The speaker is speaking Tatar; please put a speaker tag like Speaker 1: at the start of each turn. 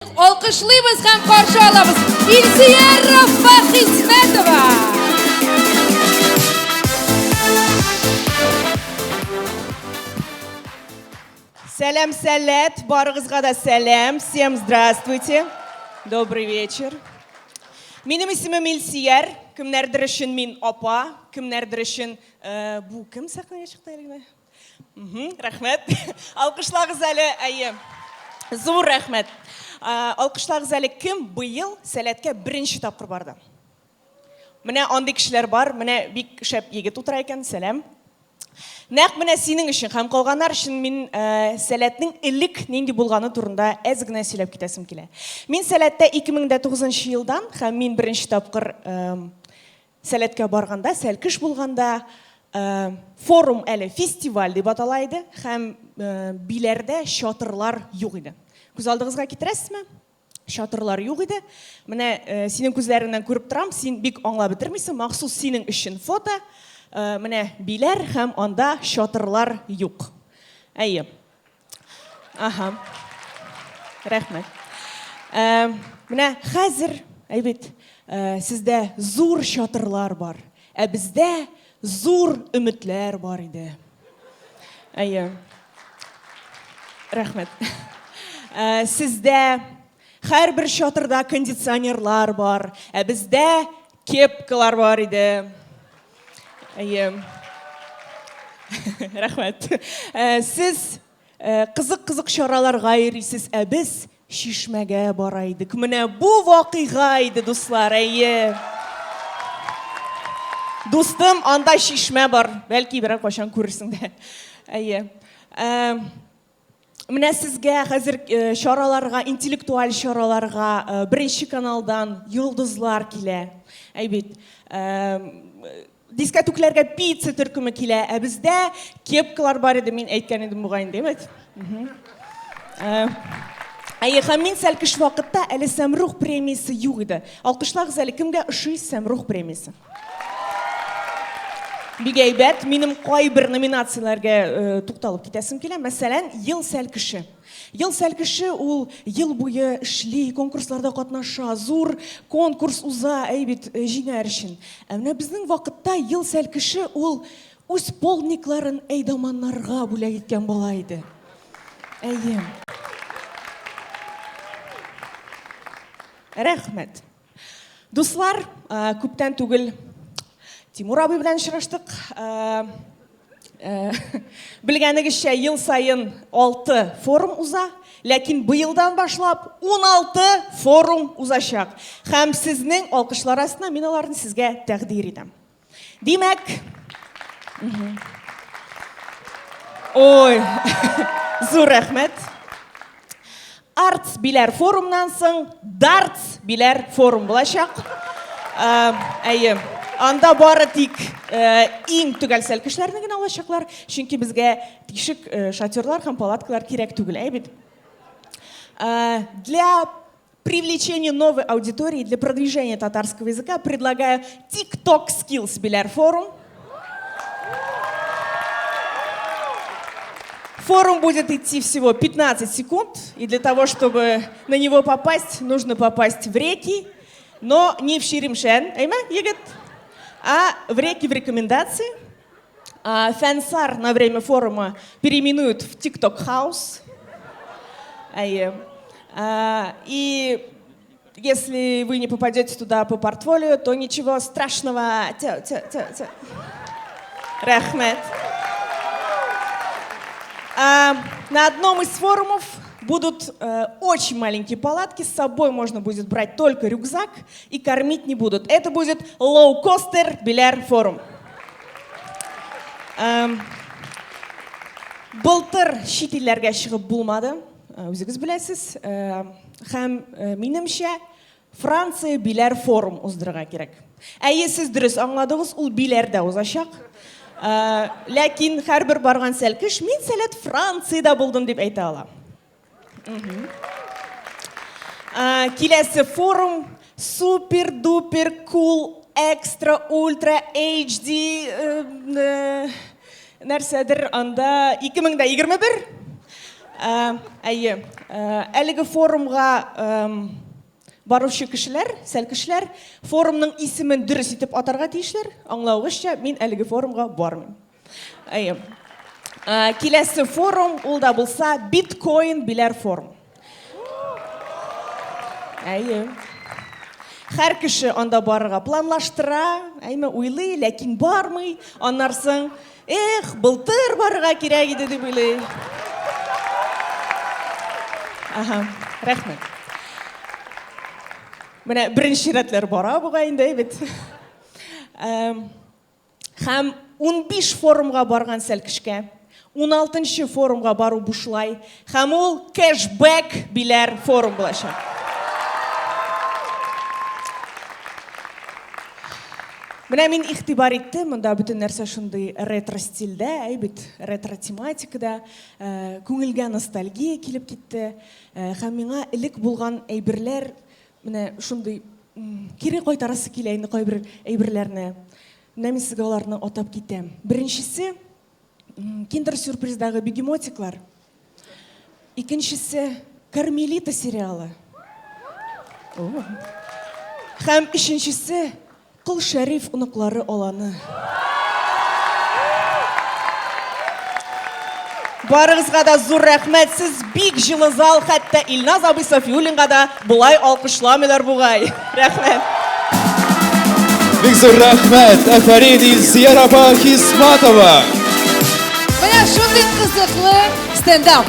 Speaker 1: Alkışlıyız hem karşı alamız. İlsiyer Rafa Hizmetova.
Speaker 2: Салям, салет, барығызға да сәлем. Всем здравствуйте. Добрый вечер. Менің исімім Илсияр. Кімнәрдір үшін мен апа, кімнәрдір үшін бұл кім сақнaya шықты әлігіне? Рахмет. Алқышлағыз әлі әйе. Зор рахмет. Алқышлағыз әлі кім бұйыл сәлетке бірінші тапқыр барды? Міне аңды кішілер бар, міне бик шәп егет отыра екен, сәлем. Нәқ міне сенің үшін, қам қалғанар үшін мен сәләтнің ілік ненде болғаны турында әзігіне сөйлеп кетесім келе. Мен сәләтті 2009 жылдан, қам мен бірінші тапқыр сәләтке барғанда, сәлкіш болғанда форум әлі фестиваль деп аталайды, қам билерде шатырлар жоқ еді. Көз алдығызға кетіресіз ме? Шатырлар жоқ еді. Міне сенің көзлеріңнен көріп тұрам, сен бик аңлап бітірмейсің, мақсус сенің үшін фото. Міне билер һәм анда шатырлар юк. Әйе. Аха. Рәхмәт. Міне хәзер, әйбет, сездә зур шатырлар бар. Бездә зур өметләр бар иде. Әйе. Рәхмәт. Сездә һәрбер шатырда кондиционерлар бар. Бездә кепкалар бар иде. Әйе. Рахмет. Сіз қызық-қызық шараларға ересіз, біз шишмәгә барайдық. Менә бұл вақиға еді, достар, әйе. Достым, анда шишмә бар. Бәлки бірақ қашан көрісіңді. Әйе. Менә сізге қазір шараларға, интеллектуаль шараларға бірінші каналдан йылдызлар келе. Әйбет. Дискотеклерге пицца түркімі келе, бізде кепкалар бар еді, мен әйткен едім бұғайын демет. Әйеға мен сәлкіш вақытта әлі сәмрух премиясы юг еді. Алқышлағыз әлі кімге ұшы сәмрух премиясы? Бігейбәт, менің қай бір номинацияларға тұқталып кетесім келе. Мәселен, ел сәлкіші. Ел сәлкіші ол ел бойы ішлей, конкурсларда қатнаша, зор конкурс ұза әйбет жинар үшін. Әміне біздің вақытта ел сәлкіші ол өз полникларын әйдаманларға бөле кеткен болайды. Әйем. Рәхмет. Достар, көптен түгіл Тимур абай білән шыраштық. Білгенігізше ел сайын 6 форум ұза, ләкин бұйылдан башлап 16 форум ұзашақ. Хәм сіздің алқышлар астына мен оларын сізге тәқдир едім. Демәк, ой, зор рәхмет. Артс билер форумнан соң, дартс билер форум болашақ. Әйе. Анда бары тик иң түгел сәлкішлерін генә алачаклар, чөнки безгә тишек шатерлар һәм палаткалар кирәк түгел, әйбит. Для привлечения новой аудитории, для продвижения татарского языка предлагаю TikTok Skills Bilar форум. Форум будет идти всего 15 секунд, и для того, чтобы на него попасть, нужно попасть в реки, но не в Ширимшен, әйме, егет? А в реки в рекомендации. Фэнсар на время форума переименуют в TikTok House. И если вы не попадете туда по портфолио, то ничего страшного. Рахмет. На одном из форумов будут очень маленькие палатки, с собой можно будет брать только рюкзак и кормить не будут. Это будет лоу-костер Биляр форум. Былтыр шетелләргә шығып булмады, өзіңіз білесіз. Һәм минемчә Франция Биляр форум уздырырга кирәк. Әйе, сіз дөрес аңладыгыз, ул Биләрдә узачак. Ләкин һәрбер барган сәлкеш, мин сәләт Франциядә булдым дип әйтә алам. Киләсе форум супер-дупер кул, экстра, ультра, HD нәрсәдер анда 2021 Әйе, әлеге форумга барушы кешеләр, сәл кешеләр, форумның исемен дөрес итеп атарга тиешләр. Аңлавыгызча, мин әлеге форумга бармыйм. Әйе. Киләсе форум ул да булса биткоин биләр форум. Әйе. Һәр кеше анда барырга планлаштыра, әйме уйлый, ләкин бармый. Аннан соң, былтыр барырга кирәк иде дип уйлый. Рәхмәт. Менә беренче рәтләр бара буга инде бит. Һәм 15 форумга барган сәл кешкә, 16-нчы форумга бару бушлай, һәм ул кэшбэк биләр форум булачак. Менә мин игътибар иттем, монда бөтен нәрсә шундый ретро стильдә, бит ретро тематикада, күңелгә ностальгия килеп китте, һәм миңа элек булган әйберләр менә шундый кире кайтарасы килә инде кайбер әйберләрне. Менә мин сезгә аларны атап китәм. Беренчесе Киндер-сюрприздагы бегемотиклар. Икенчесе Кармелита сериалы. Һәм өченчесе Кол Шәриф оныклары аланы. Барыгызга да зур рәхмәт, сез бик җылы зал, хәтта Илназ абый Сафиуллинга да булай алкышламыйлар бугай. Рәхмәт.
Speaker 3: Бик зур рәхмәт, Афарин Илсияр апа Хисматова.
Speaker 1: Менә шундый кызыклы стендап